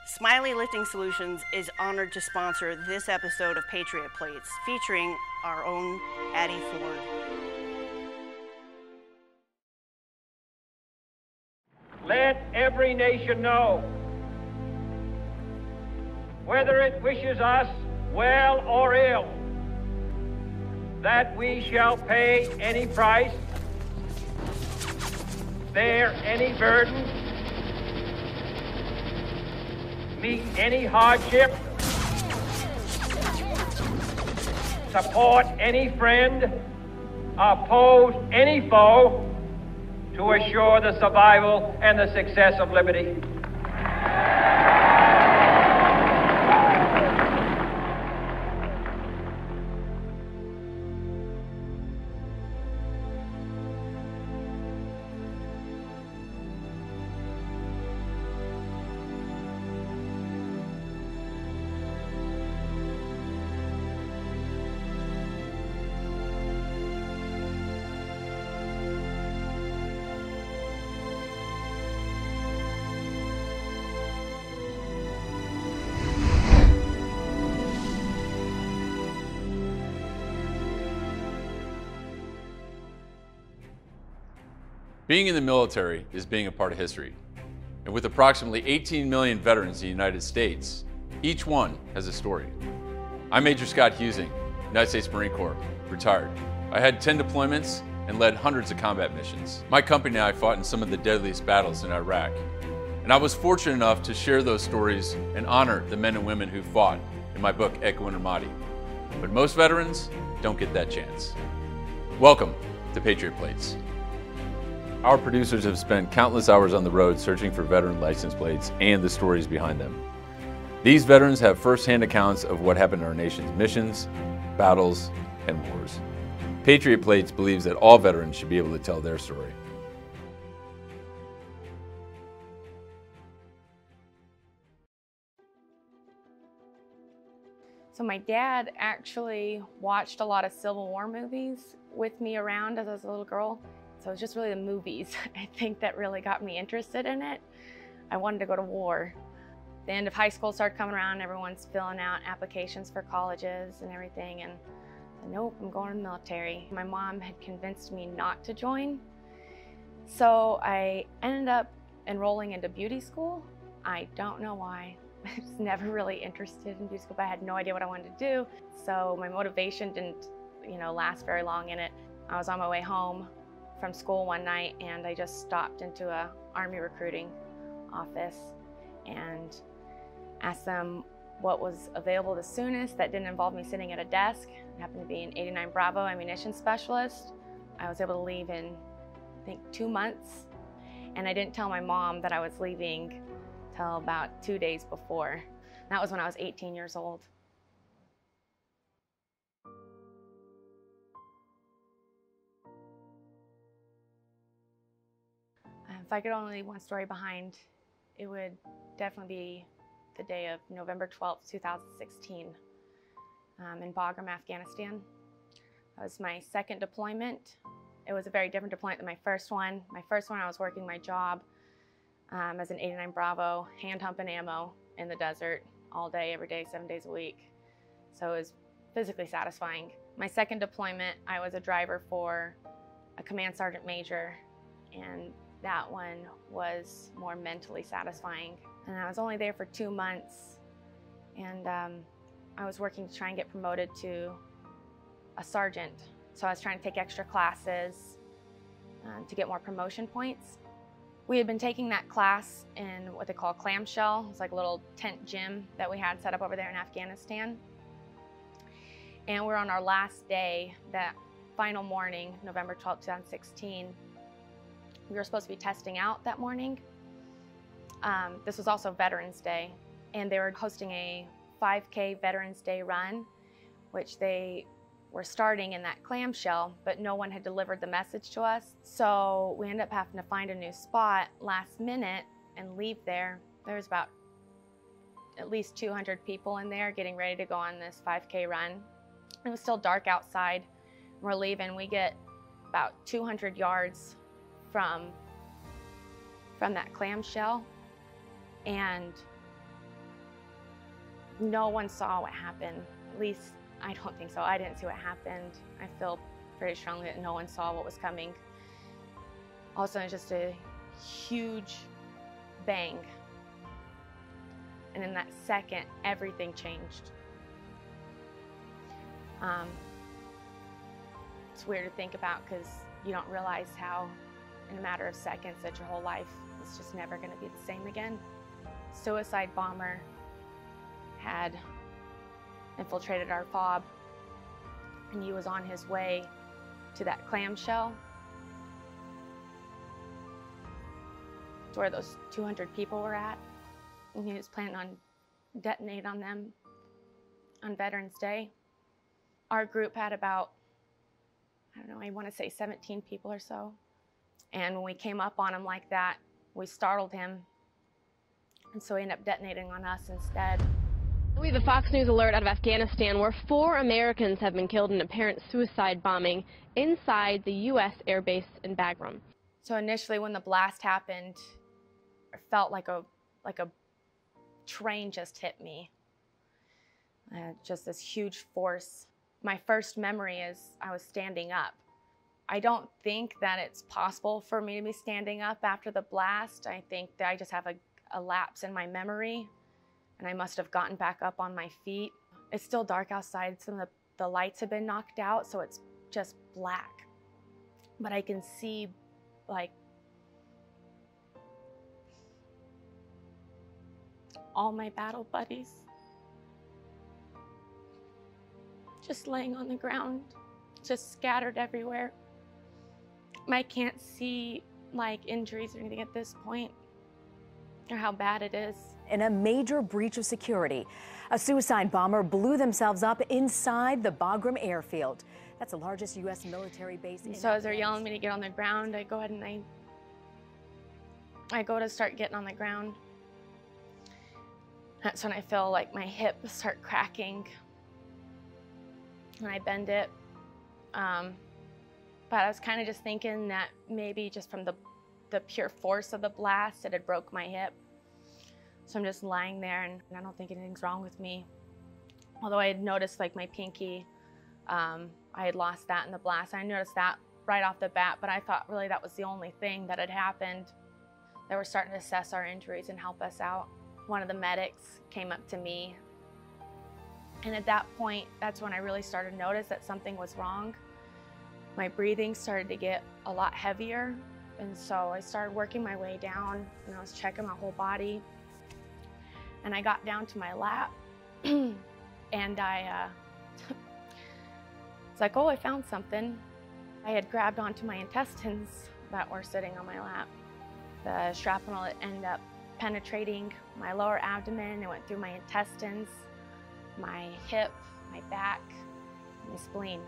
Smiley Lifting Solutions is honored to sponsor this episode of Patriot Plates, featuring our own Addie Ford. Let every nation know, whether it wishes us well or ill, that we shall pay any price, bear any burden, meet any hardship, support any friend, oppose any foe, to assure the survival and the success of liberty. Being in the military is being a part of history. And with approximately 18 million veterans in the United States, each one has a story. I'm Major Scott Husing, United States Marine Corps, retired. I had 10 deployments and led hundreds of combat missions. My company and I fought in some of the deadliest battles in Iraq. And I was fortunate enough to share those stories and honor the men and women who fought in my book, Echo and Ramadi. But most veterans don't get that chance. Welcome to Patriot Plates. Our producers have spent countless hours on the road searching for veteran license plates and the stories behind them. These veterans have firsthand accounts of what happened in our nation's missions, battles, and wars. Patriot Plates believes that all veterans should be able to tell their story. So my dad actually watched a lot of Civil War movies with me around as I was a little girl. So it was just really the movies, I think, that really got me interested in it. I wanted to go to war. The end of high school started coming around, everyone's filling out applications for colleges and everything, and I said, nope, I'm going to the military. My mom had convinced me not to join, so I ended up enrolling into beauty school. I don't know why. I was never really interested in beauty school, but I had no idea what I wanted to do. So my motivation didn't, last very long in it. I was on my way home from school one night and I just stopped into a Army recruiting office and asked them what was available the soonest that didn't involve me sitting at a desk. It happened to be an 89 Bravo ammunition specialist. I was able to leave in, I think, 2 months. And I didn't tell my mom that I was leaving till about 2 days before. That was when I was 18 years old. If I could only leave one story behind, it would definitely be the day of November 12th, 2016, in Bagram, Afghanistan. That was my second deployment. It was a very different deployment than my first one. My first one, I was working my job as an 89 Bravo, hand humping ammo in the desert all day, every day, 7 days a week. So it was physically satisfying. My second deployment, I was a driver for a command sergeant major, and that one was more mentally satisfying. And I was only there for 2 months, and I was working to try and get promoted to a sergeant. So I was trying to take extra classes to get more promotion points. We had been taking that class in what they call a clamshell. It's like a little tent gym that we had set up over there in Afghanistan. And we're on our last day, that final morning, November 12, 2016. We were supposed to be testing out that morning. This was also Veterans Day, and they were hosting a 5K Veterans Day run, which they were starting in that clamshell, but no one had delivered the message to us. So we ended up having to find a new spot last minute and leave there. There was about at least 200 people in there getting ready to go on this 5K run. It was still dark outside. We're leaving. We get about 200 yards from that clamshell, and No one saw what happened. At least, I don't think so. I didn't see what happened. I feel very strongly that no one saw what was coming. Also, it's just a huge bang. And in that second, everything changed. It's weird to think about because you don't realize how, in a matter of seconds, that your whole life is just never going to be the same again. Suicide bomber had infiltrated our fob, and he was on his way to that clamshell to where those 200 people were at, and he was planning on detonating on them on Veterans Day. Our group had about, I don't know, I want to say 17 people or so. And when we came up on him like that, we startled him. And so he ended up detonating on us instead. We have a Fox News alert out of Afghanistan where 4 Americans have been killed in apparent suicide bombing inside the U.S. Airbase in Bagram. So initially when the blast happened, it felt like a train just hit me. Just this huge force. My first memory is I was standing up. I don't think that it's possible for me to be standing up after the blast. I think that I just have a lapse in my memory, and I must have gotten back up on my feet. It's still dark outside. Some of the lights have been knocked out, so it's just black. But I can see, like, all my battle buddies just laying on the ground, just scattered everywhere. I can't see like injuries or anything at this point, or how bad it is. In a major breach of security, a suicide bomber blew themselves up inside the Bagram airfield. That's the largest U.S. military base. And so as they're yelling me to get on the ground, I go ahead and I go to start getting on the ground. That's when I feel like my hip start cracking, and I bend it. But I was kind of just thinking that maybe just from the pure force of the blast, it had broke my hip. So I'm just lying there, and I don't think anything's wrong with me. Although I had noticed like my pinky, I had lost that in the blast. I noticed that right off the bat, but I thought really that was the only thing that had happened. They were starting to assess our injuries and help us out. One of the medics came up to me, and at that point, that's when I really started to notice that something was wrong. My breathing started to get a lot heavier, and so I started working my way down, and I was checking my whole body. And I got down to my lap, and it's like, oh, I found something. I had grabbed onto my intestines that were sitting on my lap. The shrapnel ended up penetrating my lower abdomen. It went through my intestines, my hip, my back, my spleen.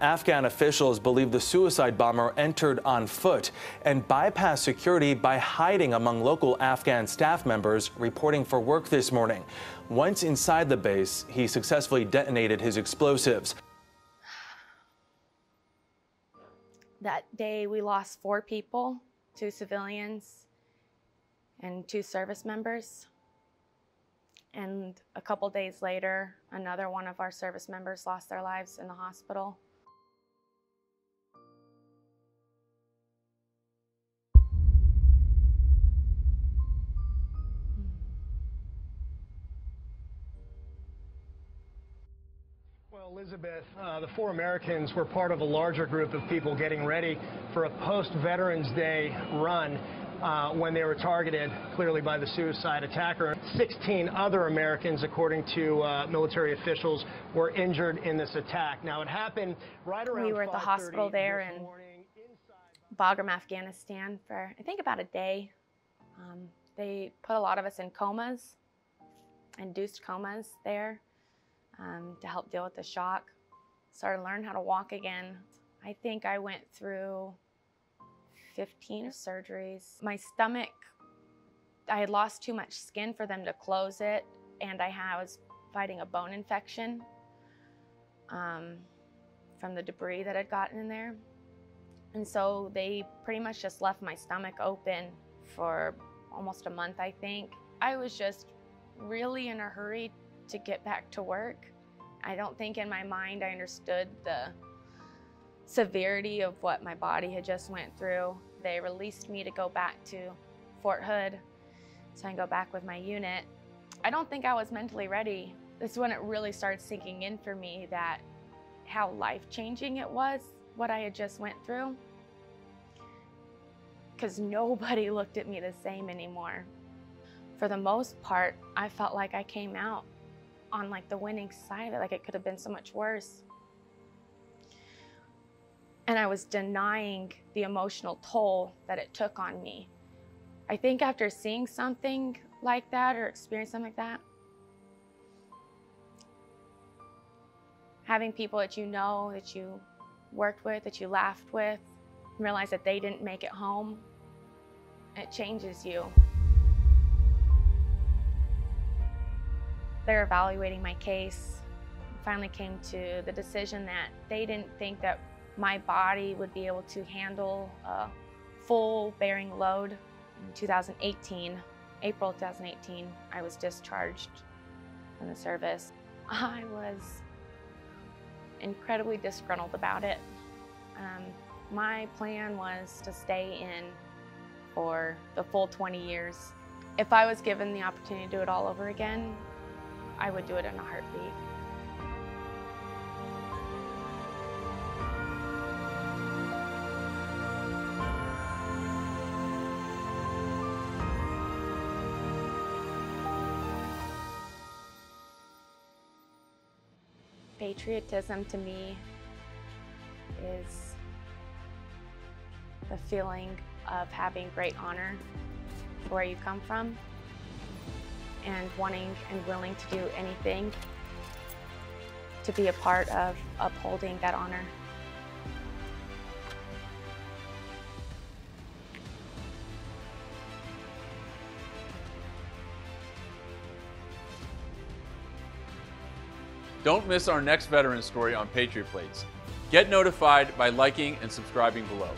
Afghan officials believe the suicide bomber entered on foot and bypassed security by hiding among local Afghan staff members reporting for work this morning. Once inside the base, he successfully detonated his explosives. That day, we lost 4 people, 2 civilians and 2 service members. And a couple days later, another one of our service members lost their lives in the hospital. Well, Elizabeth, the 4 Americans were part of a larger group of people getting ready for a post-Veterans Day run when they were targeted, clearly by the suicide attacker. 16 other Americans, according to military officials, were injured in this attack. Now, it happened right around 5:30 We were at the hospital there in Bagram, Afghanistan for, I think, about a day. They put a lot of us in comas, induced comas there. To help deal with the shock. Started to learn how to walk again. I think I went through 15 surgeries. My stomach, I had lost too much skin for them to close it, and I was fighting a bone infection from the debris that had gotten in there. And so they pretty much just left my stomach open for almost a month, I think. I was just really in a hurry to get back to work. I don't think in my mind I understood the severity of what my body had just went through. They released me to go back to Fort Hood so I can go back with my unit. I don't think I was mentally ready. This is when it really started sinking in for me that how life-changing it was, what I had just went through. Because nobody looked at me the same anymore. For the most part, I felt like I came out on like the winning side of it, like it could have been so much worse. And I was denying the emotional toll that it took on me. I think after seeing something like that or experiencing something like that, having people that you know, that you worked with, that you laughed with, and realize that they didn't make it home, it changes you. They're evaluating my case. Finally came to the decision that they didn't think that my body would be able to handle a full bearing load. In 2018, April 2018, I was discharged from the service. I was incredibly disgruntled about it. My plan was to stay in for the full 20 years. If I was given the opportunity to do it all over again, I would do it in a heartbeat. Patriotism to me is the feeling of having great honor for where you come from and wanting and willing to do anything to be a part of upholding that honor. Don't miss our next veteran story on Patriot Plates. Get notified by liking and subscribing below.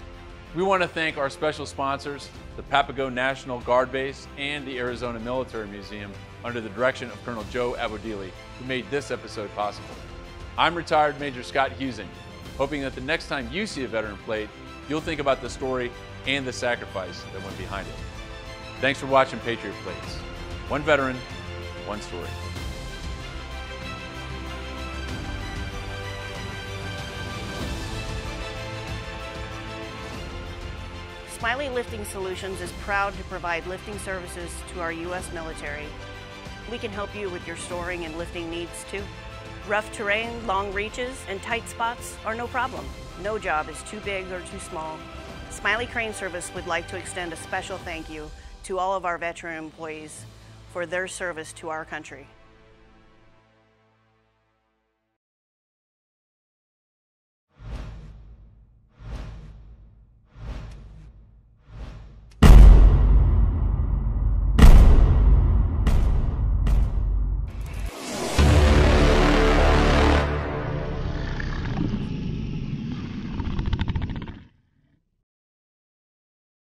We want to thank our special sponsors, the Papago National Guard Base and the Arizona Military Museum, under the direction of Colonel Joe Abodili, who made this episode possible. I'm retired Major Scott Husing, hoping that the next time you see a veteran plate, you'll think about the story and the sacrifice that went behind it. Thanks for watching Patriot Plates. One veteran, one story. Smiley Lifting Solutions is proud to provide lifting services to our U.S. military. We can help you with your storing and lifting needs too. Rough terrain, long reaches, and tight spots are no problem. No job is too big or too small. Smiley Crane Service would like to extend a special thank you to all of our veteran employees for their service to our country.